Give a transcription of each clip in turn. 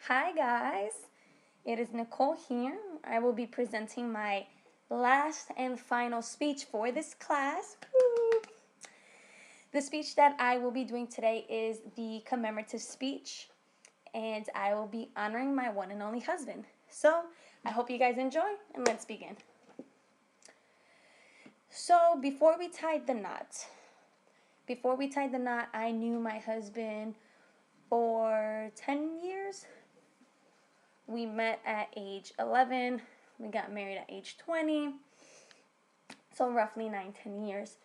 Hi guys, it is Nicole here. I will be presenting my last and final speech for this class. Woo! The speech that I will be doing today is the commemorative speech, and I will be honoring my one and only husband. So I hope you guys enjoy, and let's begin. So before we tied the knot, I knew my husband for 10 years. We met at age 11. We got married at age 20. So roughly 9-10 years.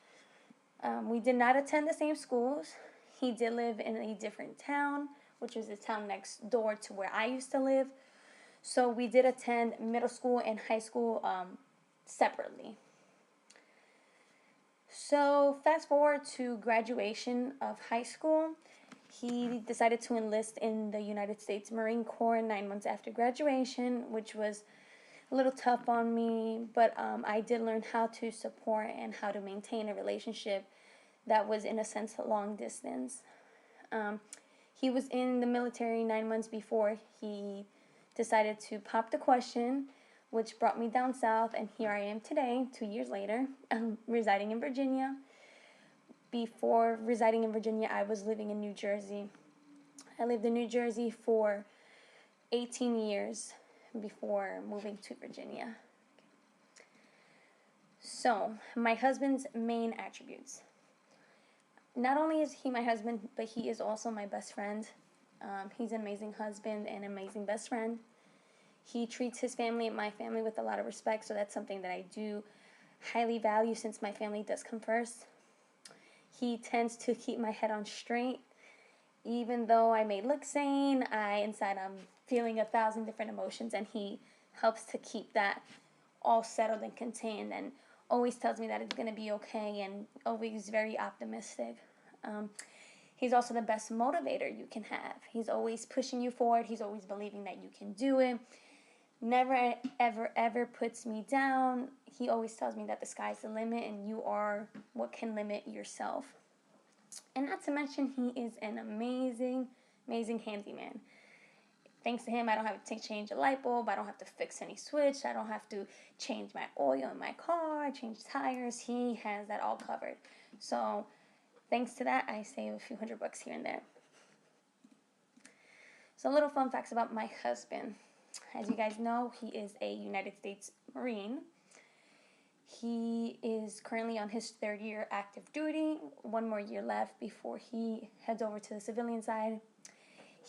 We did not attend the same schools. He did live in a different town, which was the town next door to where I used to live. So we did attend middle school and high school separately. So fast forward to graduation of high school. He decided to enlist in the United States Marine Corps 9 months after graduation, which was a little tough on me, but I did learn how to support and how to maintain a relationship that was, in a sense, long distance. He was in the military 9 months before he decided to pop the question, which brought me down south, and here I am today, 2 years later, residing in Virginia. Before residing in Virginia, I was living in New Jersey. I lived in New Jersey for 18 years before moving to Virginia. So, my husband's main attributes. Not only is he my husband, but he is also my best friend. He's an amazing husband and amazing best friend. He treats his family and my family with a lot of respect, so that's something that I do highly value since my family does come first. He tends to keep my head on straight. Even though I may look sane, inside I'm feeling 1,000 different emotions, and he helps to keep that all settled and contained, and always tells me that it's going to be okay, and always very optimistic. He's also the best motivator you can have. He's always pushing you forward. He's always believing that you can do it. Never, ever, ever puts me down. He always tells me that the sky's the limit and you are what can limit yourself. And not to mention, he is an amazing, amazing handyman. Thanks to him, I don't have to change a light bulb. I don't have to fix any switch. I don't have to change my oil in my car, change tires. He has that all covered. So thanks to that, I save a few $100 here and there. So little fun facts about my husband. As you guys know, he is a United States Marine. He is currently on his 3rd year active duty, 1 more year left before he heads over to the civilian side.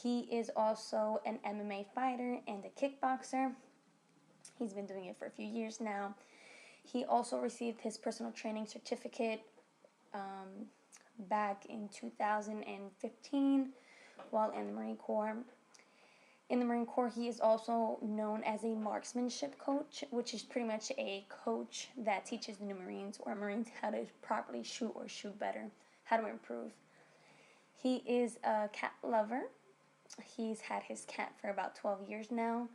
He is also an MMA fighter and a kickboxer. He's been doing it for a few years now. He also received his personal training certificate back in 2015 while in the Marine Corps. In the Marine Corps, he is also known as a marksmanship coach, which is pretty much a coach that teaches the new Marines or Marines how to properly shoot or shoot better, how to improve. He is a cat lover. He's had his cat for about 12 years now,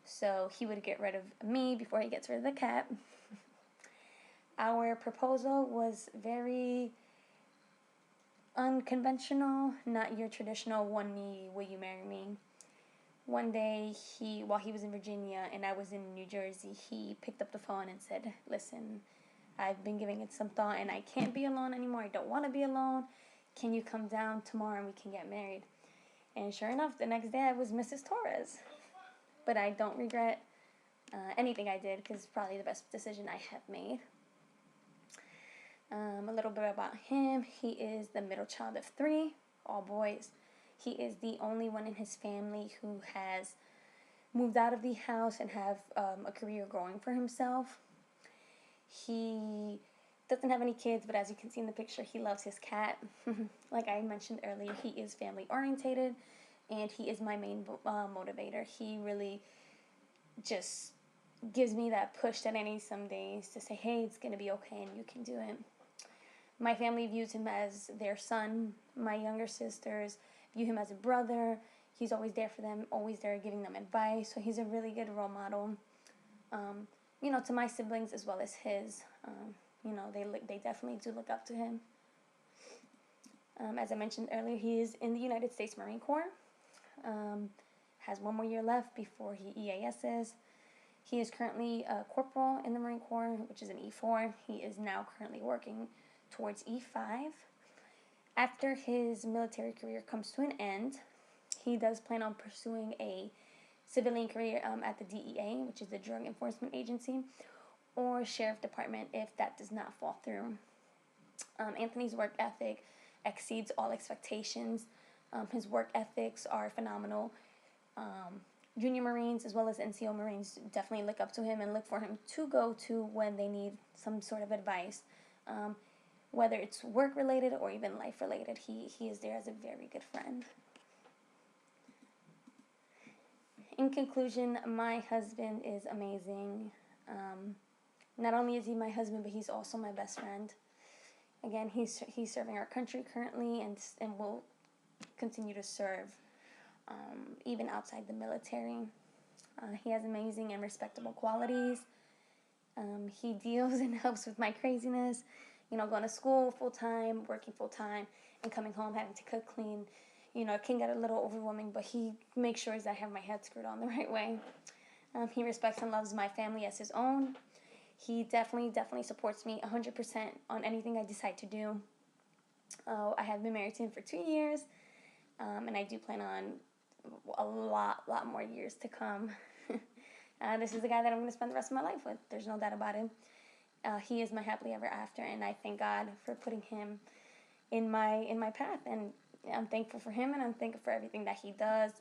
so he would get rid of me before he gets rid of the cat. Our proposal was very unconventional, not your traditional one me, will you marry me? One day, while he was in Virginia and I was in New Jersey, he picked up the phone and said, listen, I've been giving it some thought and I can't be alone anymore. I don't want to be alone. Can you come down tomorrow and we can get married? And sure enough, the next day I was Mrs. Torres. But I don't regret anything I did because it's probably the best decision I have made. A little bit about him. He is the middle child of 3, all boys. He is the only one in his family who has moved out of the house and have a career growing for himself. He doesn't have any kids, but as you can see in the picture, he loves his cat. Like I mentioned earlier, he is family orientated, and he is my main motivator. He really just gives me that push that I need some days to say, hey, it's going to be okay and you can do it. My family views him as their son. My younger sisters view him as a brother. He's always there for them, always there giving them advice. So he's a really good role model, to my siblings as well as his. They definitely do look up to him. As I mentioned earlier, he is in the United States Marine Corps. has one more year left before he EASs. He is currently a corporal in the Marine Corps, which is an E4. He is now currently working towards E5. After his military career comes to an end, he does plan on pursuing a civilian career at the DEA, which is the Drug Enforcement Agency, or Sheriff Department if that does not fall through. Anthony's work ethic exceeds all expectations. His work ethics are phenomenal. Junior Marines as well as NCO Marines definitely look up to him and look for him to go to when they need some sort of advice. Whether it's work related or even life related, he is there as a very good friend. In conclusion, my husband is amazing. Not only is he my husband, but he's also my best friend. Again, he's serving our country currently and will continue to serve even outside the military. He has amazing and respectable qualities. He deals and helps with my craziness. Going to school full-time, working full-time, and coming home having to cook, clean. It can get a little overwhelming, but he makes sure that I have my head screwed on the right way. He respects and loves my family as his own. He definitely supports me 100% on anything I decide to do. I have been married to him for 2 years, and I do plan on a lot more years to come. This is the guy that I'm going to spend the rest of my life with. There's no doubt about it. He is my happily ever after, and I thank God for putting him in my path. And I'm thankful for him, and I'm thankful for everything that he does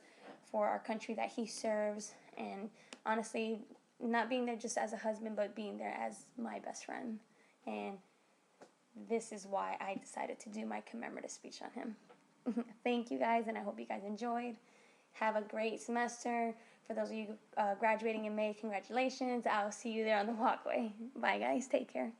for our country that he serves. And honestly, not being there just as a husband, but being there as my best friend. And this is why I decided to do my commemorative speech on him. Thank you guys, and I hope you guys enjoyed. Have a great semester. For those of you graduating in May, congratulations. I'll see you there on the walkway. Bye, guys. Take care.